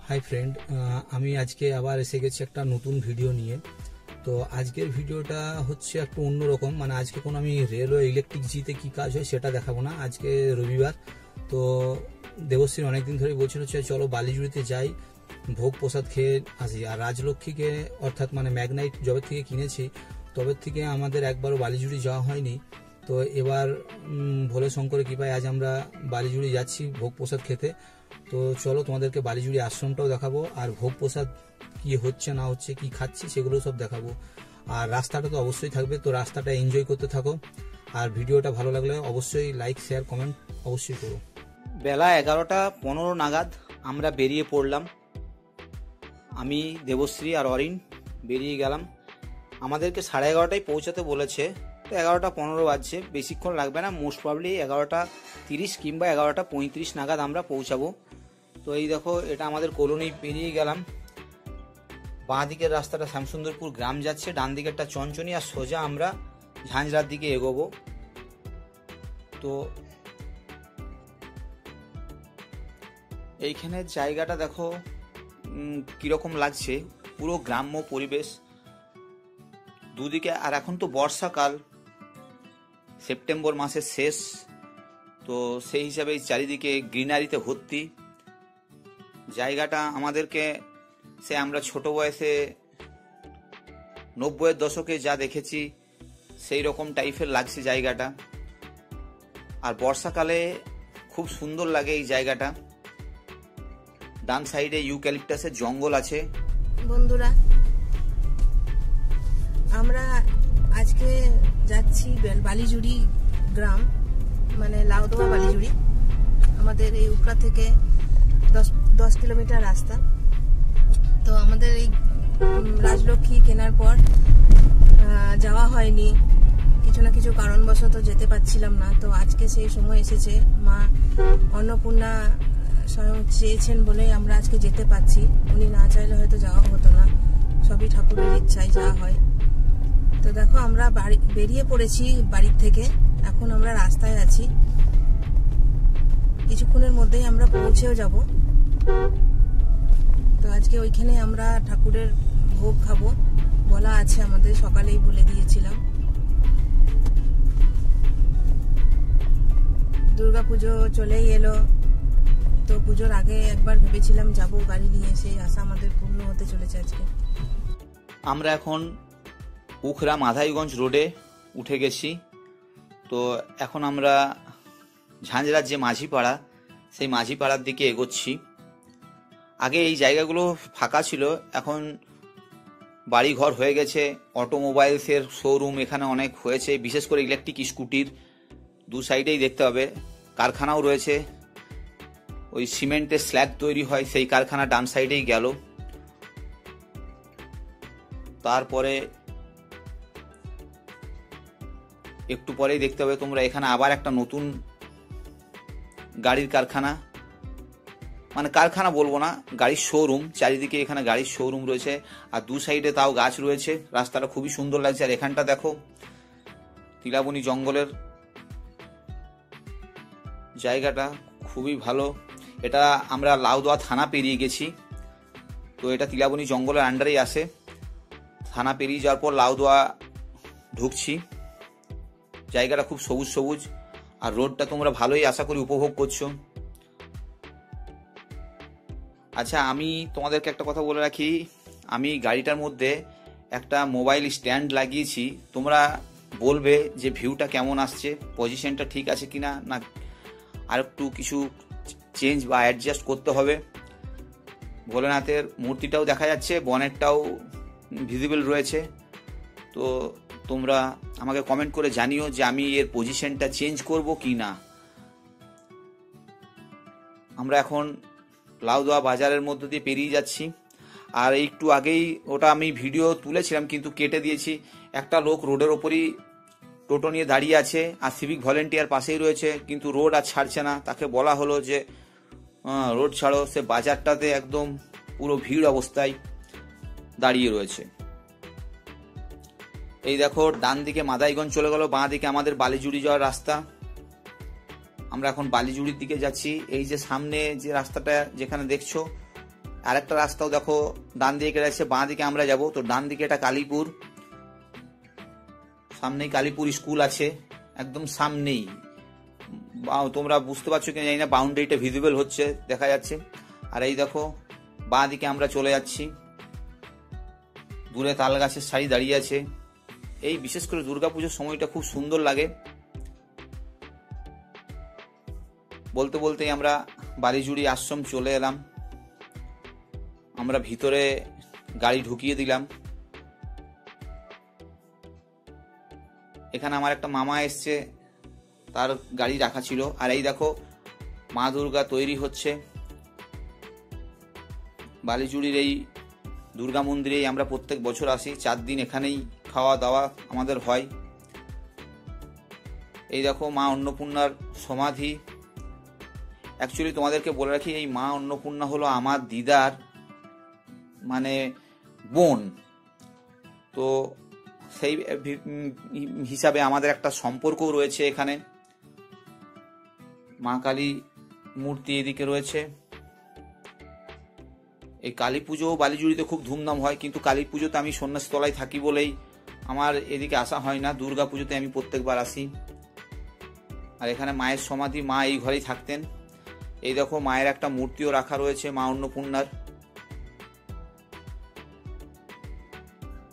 Hi friend, আমি আজকে আবার এসে গেছি একটা নতুন ভিডিও নিয়ে। তো আজকের ভিডিওটা হচ্ছে একটু অন্যরকম, মানে আজকে কোনো আমি রেলওয়ে ইলেকট্রিক জিতে কি কাজ হয় সেটা দেখাবো না। আজকে রবিবার, তো দেবশ্রী অনেকদিন ধরে বলছিল চলো বালিজুড়িতে যাই, ভোগ প্রসাদ খেয়ে আসি। আর রাজলক্ষ্মীকে অর্থাৎ মানে ম্যাগনাইট যবে থেকে কিনেছি তবে থেকে আমাদের একবারও বালিজুড়ি যাওয়া হয়নি। তো এবার ভোলে শঙ্করের কৃপায় আজ আমরা বালিজুড়ি যাচ্ছি ভোগ প্রসাদ খেতে। তো চলো তোমাদেরকে বালিজুড়ি আশ্রমটাও দেখাবো, আর ভোগ প্রসাদ কি হচ্ছে না হচ্ছে, কি খাচ্ছি সেগুলো সব দেখাবো। আর রাস্তাটা তো অবশ্যই থাকবে, তো রাস্তাটা এনজয় করতে থাকো। আর ভিডিওটা ভালো লাগলে অবশ্যই লাইক শেয়ার কমেন্ট অবশ্যই করো। বেলা 11:15 নাগাদ আমরা বেরিয়ে পড়লাম। আমি, দেবশ্রী আর অরিন বেরিয়ে গেলাম। আমাদেরকে 11:30টায় পৌঁছাতে বলেছে, তো 11:15 বাজছে, বেশিক্ষণ লাগবে না। মোস্ট প্রবলি 11:30 কিংবা 11:35 নাগাদ আমরা পৌঁছাবো। তো এই দেখো, এটা আমাদের কলোনি পেরিয়ে গেলাম। বাঁ দিকের রাস্তাটা শ্যামসুন্দরপুর গ্রাম যাচ্ছে, ডান দিকেরটা চঞ্চনী, আর সোজা আমরা ঝাঁঝরার দিকে এগোবো। তো এইখানের জায়গাটা দেখো কিরকম লাগছে, পুরো গ্রাম্য পরিবেশ দুদিকে। আর এখন তো বর্ষাকাল, সেপ্টেম্বর মাসের শেষ, তো সেই হিসাবে চারিদিকে গ্রিনারিতে ভর্তি জায়গাটা। আমাদেরকে সে আমরা ছোট বয়সে 90-এর দশকে যা দেখেছি সেই রকম টাইপের লাগছে জায়গাটা। আর বর্ষাকালে খুব সুন্দর লাগে এই জায়গাটা। ডান সাইডে ইউক্যালিপটাসের জঙ্গল আছে। বন্ধুরা, আমরা আজকে যাচ্ছি বালিজুড়ি গ্রাম, মানে লাউদোয়া বালিজুড়ি। আমাদের এই উপরা থেকে 10 কিলোমিটার রাস্তা। তো আমাদের এই রাজলক্ষ্মী কেনার পর যাওয়া হয়নি, কিছু না কিছু কারণবশত যেতে পারছিলাম না। তো আজকে সেই সময় এসেছে, মা অন্নপূর্ণা স্বয়ং চেয়েছেন বলে আমরা আজকে যেতে পারছি। উনি না চাইলে হয়তো যাওয়া হতো না, সবই ঠাকুরের ইচ্ছায় যাওয়া হয়। তো দেখো, আমরা বেরিয়ে পড়েছি বাড়ির থেকে, এখন আমরা রাস্তায় আছি। কিছুক্ষণের মধ্যেই আমরা পৌঁছেও যাব। তো আজকে ওইখানে আমরা ঠাকুরের ভোগ খাবো বলা আছে, আমাদের সকালেই বলে দিয়েছিলাম। দুর্গাপুজো চলেই এলো, তো পুজোর আগে একবার ভেবেছিলাম যাব গাড়ি নিয়ে, সেই আশা আমাদের পূর্ণ হতে চলেছে আজকে। আমরা এখন উখরা মাধাইগঞ্জ রোডে উঠে গেছি। তো এখন আমরা ঝাঁঝরার যে মাঝিপাড়া, সেই মাঝিপাড়ার দিকে এগোচ্ছি। আগে এই জায়গাগুলো ফাঁকা ছিল, এখন বাড়ি ঘর হয়ে গেছে, অটোমোবাইলসের শোরুম এখানে অনেক হয়েছে, বিশেষ করে ইলেকট্রিক স্কুটির। দু সাইডেই দেখতে হবে, কারখানাও রয়েছে। ওই সিমেন্টের স্ল্যাব তৈরি হয়, সেই কারখানা ডান সাইডেই গেল। তারপরে একটু পরেই দেখতে হবে তোমরা, এখানে আবার একটা নতুন গাড়ির কারখানা, মানে কারখানা বলবো না, গাড়ির শোরুম। চারিদিকে এখানে গাড়ির শোরুম রয়েছে, আর দু সাইডে তাও গাছ রয়েছে। রাস্তাটা খুবই সুন্দর লাগছে। আর এখানটা দেখো, তিলাবনী জঙ্গলের জায়গাটা খুবই ভালো। এটা আমরা লাউদোয়া থানা পেরিয়ে গেছি, তো এটা তিলাবনী জঙ্গলের আন্ডারেই আসে। থানা পেরিয়ে যাওয়ার পর লাউদোয়া ঢুকছি। জায়গাটা খুব সবুজ সবুজ, আর রোডটা তোমরা ভালোই আশা করি উপভোগ করছো। আচ্ছা, আমি তোমাদেরকে একটা কথা বলে রাখি, আমি গাড়িটার মধ্যে একটা মোবাইল স্ট্যান্ড লাগিয়েছি। তোমরা বলবে যে ভিউটা কেমন আসছে, পজিশনটা ঠিক আছে কিনা, না আর একটু কিছু চেঞ্জ বা অ্যাডজাস্ট করতে হবে। ভোলেনাথের মূর্তিটাও দেখা যাচ্ছে, বনেটটাও ভিজিবল রয়েছে। তো তোমরা আমাকে কমেন্ট করে জানিও যে আমি এর পজিশনটা চেঞ্জ করব কি না। আমরা এখন লাউদোয়া বাজারের মধ্য দিয়ে পেরিয়ে যাচ্ছি। আর একটু আগেই ওটা আমি ভিডিও তুলেছিলাম, কিন্তু কেটে দিয়েছি। একটা লোক রোডের ওপরই টোটো নিয়ে দাঁড়িয়ে আছে, আর সিভিক ভলেন্টিয়ার পাশেই রয়েছে, কিন্তু রোড আর ছাড়ছে না। তাকে বলা হলো যে রোড ছাড়ো, সে বাজারটাতে একদম পুরো ভিড় অবস্থায় দাঁড়িয়ে রয়েছে। এই দেখো, ডান দিকে মাদাইগঞ্জ চলে গেল, বাঁ দিকে আমাদের বালিজুড়ি যাওয়ার রাস্তা। আমরা এখন বালিজুড়ির দিকে যাচ্ছি। এই যে সামনে যে রাস্তাটা যেখানে দেখছো, আরেকটা রাস্তাও দেখো ডান দিকে কেটে যাচ্ছে, বাঁ দিকে আমরা যাব। তো ডান দিকে এটা কালীপুর, সামনেই কালীপুর স্কুল আছে, একদম সামনেই। তোমরা বুঝতে পারছো কিনা জানি না, বাউন্ডারিটা ভিজিবল হচ্ছে, দেখা যাচ্ছে। আর এই দেখো বাঁ দিকে আমরা চলে যাচ্ছি, দূরে তাল গাছের সারি দাঁড়িয়ে আছে। এই বিশেষ করে দুর্গাপুজোর সময়টা খুব সুন্দর লাগে। বলতে বলতেই আমরা বালিজুড়ি আশ্রম চলে এলাম। আমরা ভিতরে গাড়ি ঢুকিয়ে দিলাম। এখানে আমার একটা মামা এসছে, তার গাড়ি রাখা ছিল। আর এই দেখো মা দুর্গা তৈরি হচ্ছে। বালিজুড়ির এই দুর্গা মন্দিরেই আমরা প্রত্যেক বছর আসি, 4 দিন এখানেই খাওয়া দাওয়া আমাদের হয়। এই দেখো মা অন্নপূর্ণার সমাধি। অ্যাকচুয়ালি তোমাদেরকে বলে রাখি, এই মা অন্নপূর্ণা হলো আমার দিদার মানে বোন। তো সেই হিসাবে আমাদের একটা সম্পর্কও রয়েছে এখানে। মা কালী মূর্তি এদিকে রয়েছে। এই কালী পুজো বালিজুড়িতে খুব ধুমধাম হয়, কিন্তু কালী পুজোতে আমি সন্ন্যাসতলায় থাকি বলেই আমার এদিকে আসা হয় না। দুর্গা পুজোতে আমি প্রত্যেকবার আসি। আর এখানে মায়ের সমাধি, মা এই ঘরেই থাকতেন। এই দেখো মায়ের একটা মূর্তিও রাখা রয়েছে, মা অন্নপূর্ণার।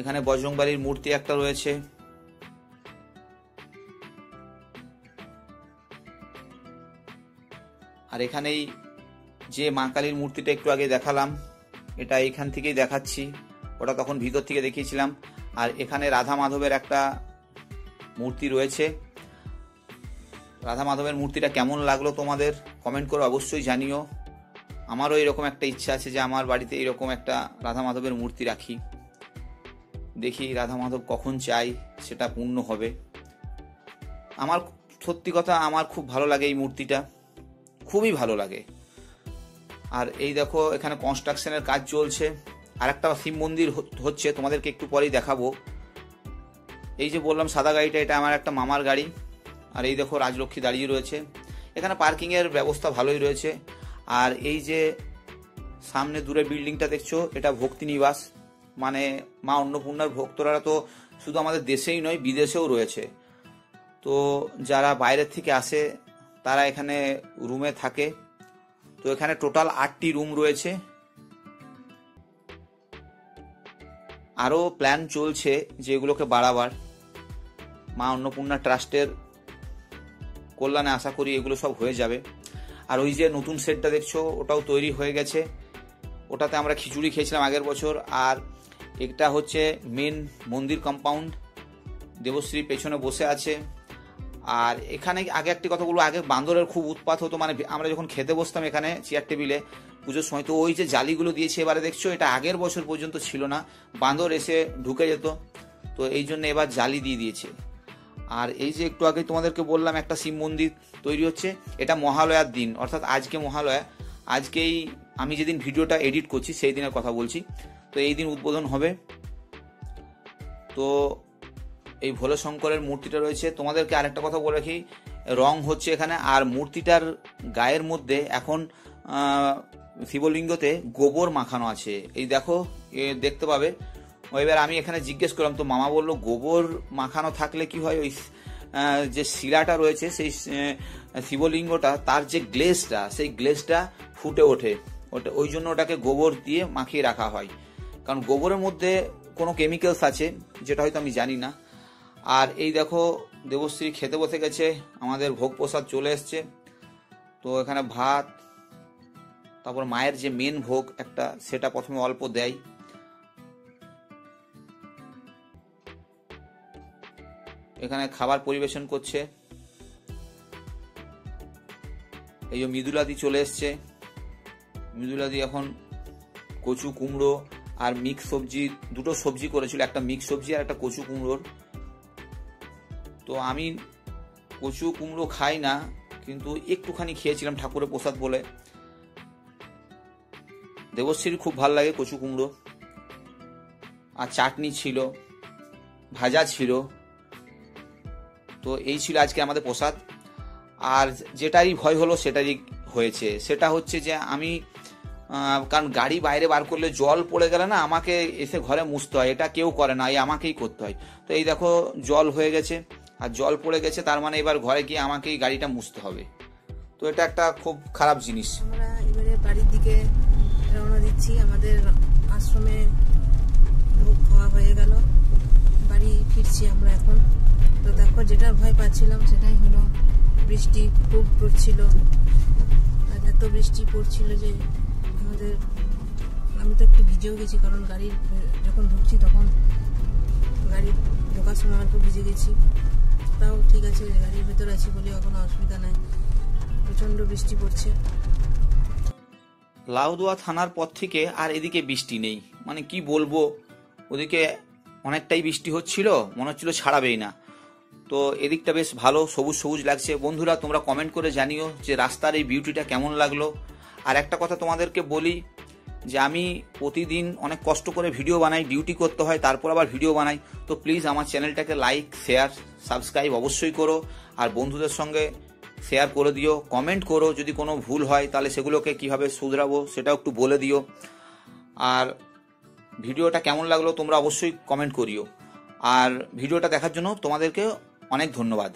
এখানে বজরংবলীর মূর্তি একটা রয়েছে। আর এখানেই যে মা কালীর মূর্তিটা একটু আগে দেখালাম, এটা এইখান থেকেই দেখাচ্ছি, ওটা তখন ভিতর থেকে দেখিয়েছিলাম। আর এখানে রাধা মাধবের একটা মূর্তি রয়েছে। রাধা মাধবের মূর্তিটা কেমন লাগলো তোমাদের কমেন্ট করে অবশ্যই জানিও। আমারও এরকম একটা ইচ্ছা আছে যে আমার বাড়িতে এরকম একটা রাধা মাধবের মূর্তি রাখি। দেখি রাধা মাধব কখন চাই সেটা পূর্ণ হবে। আমার সত্যি কথা আমার খুব ভালো লাগে এই মূর্তিটা, খুবই ভালো লাগে। আর এই দেখো এখানে কনস্ট্রাকশনের কাজ চলছে। আর একটা শিব মন্দির হচ্ছে, তোমাদেরকে একটু পরেই দেখাবো। এই যে বললাম সাদা গাড়িটা, এটা আমার একটা মামার গাড়ি। আর এই দেখো রাজলক্ষ্মী দাঁড়িয়ে রয়েছে। এখানে পার্কিংয়ের ব্যবস্থা ভালোই রয়েছে। আর এই যে সামনে দূরে বিল্ডিংটা দেখছো, এটা ভক্তি নিবাস। মানে মা অন্নপূর্ণার ভক্তরা তো শুধু আমাদের দেশেই নয়, বিদেশেও রয়েছে। তো যারা বাইরের থেকে আসে তারা এখানে রুমে থাকে। তো এখানে টোটাল 8টি রুম রয়েছে। আরও প্ল্যান চলছে যেগুলোকে বাড়াবার। মা অন্নপূর্ণা ট্রাস্টের কল্যাণে আশা করি এগুলো সব হয়ে যাবে। আর ওই যে নতুন সেটটা দেখছো, ওটাও তৈরি হয়ে গেছে। ওটাতে আমরা খিচুড়ি খেয়েছিলাম আগের বছর। আর এটা হচ্ছে মেন মন্দির কম্পাউন্ড। দেবশ্রী পেছনে বসে আছে। আর এখানে আগে একটি কথা বলবো, আগে বান্দরের খুব উৎপাত হতো। মানে আমরা যখন খেতে বসতাম এখানে চেয়ার টেবিলে পুজোর সময়, তো ওই যে জালিগুলো দিয়েছে এবারে দেখছো, এটা আগের বছর পর্যন্ত ছিল না, বান্দর এসে ঢুকে যেত। তো এই জন্য এবার জালি দিয়ে দিয়েছে। আর এই যে একটু আগে তোমাদেরকে বললাম একটা শিব মন্দির তৈরি হচ্ছে, এটা মহালয়ার দিন, অর্থাৎ আজকে মহালয়া। আজকেই আমি যেদিন ভিডিওটা এডিট করছি সেই দিনের কথা বলছি। তো এই দিন উদ্বোধন হবে। তো এই ভোলে শঙ্করের মূর্তিটা রয়েছে। তোমাদেরকে আরেকটা কথা বলে রাখি, রং হচ্ছে এখানে। আর মূর্তিটার গায়ের মধ্যে এখন শিবলিঙ্গতে গোবর মাখানো আছে, এই দেখো দেখতে পাবে। এবার আমি এখানে জিজ্ঞেস করলাম, তো মামা বললো গোবর মাখানো থাকলে কি হয়, ওই যে শিলাটা রয়েছে সেই শিবলিঙ্গটা, তার যে গ্লেজটা, সেই গ্লেজটা ফুটে ওঠে। ওই জন্য ওটাকে গোবর দিয়ে মাখিয়ে রাখা হয়। কারণ গোবরের মধ্যে কোনো কেমিক্যালস আছে যেটা হয়তো আমি জানি না। আর এই দেখো দেবশ্রী খেতে বসে গেছে, আমাদের ভোগ প্রসাদ চলে এসছে। তো এখানে ভাত, তারপর মায়ের যে মেন ভোগ একটা, সেটা প্রথমে অল্প দেয়। এখানে খাবার পরিবেশন করছে। এই যে মৃদুলাদি চলে এসছে। মৃদুলাদি এখন কচু কুমড়ো আর মিক্স সবজি, দুটো সবজি করেছিল, একটা মিক্স সবজি আর একটা কচু কুমড়োর। তো আমি কচু কুমড়ো খাই না, কিন্তু একটুখানি খেয়েছিলাম ঠাকুরের প্রসাদ বলে। দেবশ্রীর খুব ভালো লাগে কচু কুমড়ো। আর চাটনি ছিল, ভাজা ছিল। তো এই ছিল আজকে আমাদের প্রসাদ। আর যেটারই ভয় হলো সেটারই হয়েছে। সেটা হচ্ছে যে আমি কারণ গাড়ি বাইরে বার করলে জল পড়ে গেলে না আমাকে এসে ঘরে মুছতে হয়, এটা কেউ করে না, এই আমাকেই করতে হয়। তো এই দেখো জল হয়ে গেছে আর জল পড়ে গেছে, তার মানে এবার ঘরে গিয়ে আমাকেই গাড়িটা মুছতে হবে। তো এটা একটা খুব খারাপ জিনিস। আমরা এবারে বাড়ির দিকে রওনা দিচ্ছি। আমাদের আশ্রমে ভোগ খাওয়া হয়ে গেল, বাড়ি ফিরছি আমরা এখন। তো দেখো যেটা ভয় পাচ্ছিলাম সেটাই হলো, বৃষ্টি খুব পড়ছিল। আর এত বৃষ্টি পড়ছিল যে আমি তো একটু ভিজেও গেছি, কারণ গাড়ি যখন ঢুকছি তখন গাড়ি ঢোকার সময় অল্প ভিজে গেছি। তাও ঠিক আছে, গাড়ির ভেতর আছি বলে কোনো অসুবিধা নাই। প্রচন্ড বৃষ্টি পড়ছে। লাউদুয়া থানার পর থেকে আর এদিকে বৃষ্টি নেই, মানে কি বলবো, ওদিকে অনেকটাই বৃষ্টি হচ্ছিল, মনে হচ্ছিল ছাড়াবেই না। তো এদিকটা বেশ ভালো, সবুজ সবুজ লাগছে। বন্ধুরা তোমরা কমেন্ট করে জানিও যে রাস্তার এই বিউটিটা কেমন লাগলো। আর একটা কথা তোমাদেরকে বলি যে আমি প্রতিদিন অনেক কষ্ট করে ভিডিও বানাই, ডিউটি করতে হয়, তারপর আবার ভিডিও বানাই। তো প্লিজ আমার চ্যানেলটাকে লাইক, শেয়ার, সাবস্ক্রাইব অবশ্যই করো, আর বন্ধুদের সঙ্গে শেয়ার করে দিও। কমেন্ট করো, যদি কোনো ভুল হয় তাহলে সেগুলোকে কিভাবে শুধরাবো সেটাও একটু বলে দিও। আর ভিডিওটা কেমন লাগলো তোমরা অবশ্যই কমেন্ট করিও। আর ভিডিওটা দেখার জন্য তোমাদেরকে অনেক ধন্যবাদ।